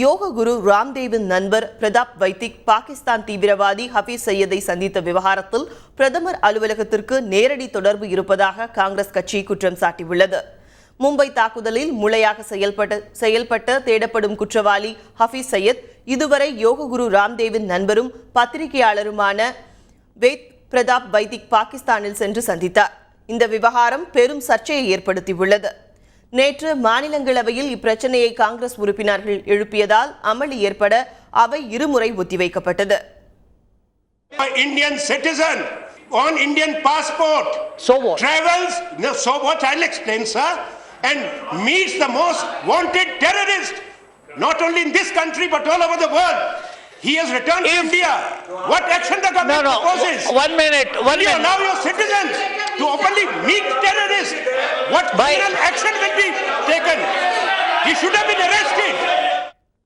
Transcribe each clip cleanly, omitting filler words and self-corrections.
யோக குரு ராம்தேவின் நண்பர் பிரதாப் வைத்திக் பாகிஸ்தான் தீவிரவாதி ஹபீஸ் சையதை சந்தித்த விவகாரத்தில் பிரதமர் அலுவலகத்திற்கு நேரடி தொடர்பு இருப்பதாக காங்கிரஸ் கட்சி குற்றம் சாட்டியுள்ளது. மும்பை தாக்குதலில் மூளையாக செயல்பட்ட தேடப்படும் குற்றவாளி ஹபீஸ் சையத் இதுவரை யோக குரு ராம்தேவின் நண்பரும் பத்திரிகையாளருமான வேத் பிரதாப் வைத்திக் பாகிஸ்தானில் சென்று சந்தித்தார். இந்த விவகாரம் பெரும் சர்ச்சையை ஏற்படுத்தியுள்ளது. நேற்று மாநிலங்களவையில் இப்பிரச்சனையை காங்கிரஸ் உறுப்பினர்கள் எழுப்பியதால் அமளி ஏற்பட அவை இருமுறை ஒத்திவைக்கப்பட்டது. Indian citizen on Indian passport travels, so what I'll explain, sir, and meets the most wanted terrorist, not only in this country but all over the world. He has returned to India. What action the government proposes? One minute. You allow your citizens to openly meet terrorists. What criminal action will be taken? He should have been arrested.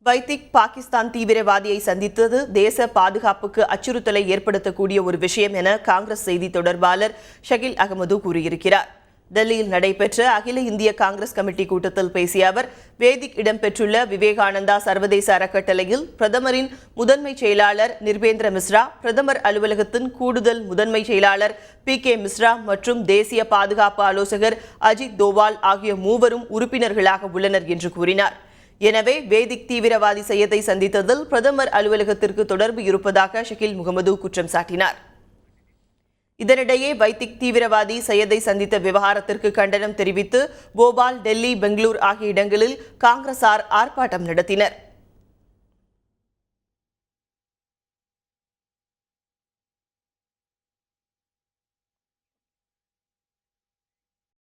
வைத்திக் Pakistan தீவிரவாதியை சந்தித்தது தேச பாதுகாப்புக்கு அச்சுறுத்தலை ஏற்படுத்தக்கூடிய ஒரு விஷயம் என காங்கிரஸ் செய்தி தொடர்பாளர் ஷகில் அகமது கூறியிருக்கிறார். டெல்லியில் நடைபெற்ற அகில இந்திய காங்கிரஸ் கமிட்டி கூட்டத்தில் பேசிய அவர், வேதிக் இடம்பெற்றுள்ள விவேகானந்தா சர்வதேச அறக்கட்டளையில் பிரதமரின் முதன்மை செயலாளர் நிர்பேந்திர மிஸ்ரா, பிரதமர் அலுவலகத்தின் கூடுதல் முதன்மை செயலாளர் PK மிஸ்ரா மற்றும் தேசிய பாதுகாப்பு ஆலோசகர் அஜித் தோவால் ஆகிய மூவரும் உறுப்பினர்களாக உள்ளனர் என்று கூறினார். எனவே வேதிக் தீவிரவாதி சையதை சந்தித்ததில் பிரதமர் அலுவலகத்திற்கு தொடர்பு இருப்பதாக ஷகில் முகமது குற்றம் சாட்டினார். இதனிடையே வைத்திக் தீவிரவாதி சையதை சந்தித்த விவகாரத்திற்கு கண்டனம் தெரிவித்து போபால், டெல்லி, பெங்களூர் ஆகிய இடங்களில் காங்கிரசார் ஆர்ப்பாட்டம் நடத்தினர்.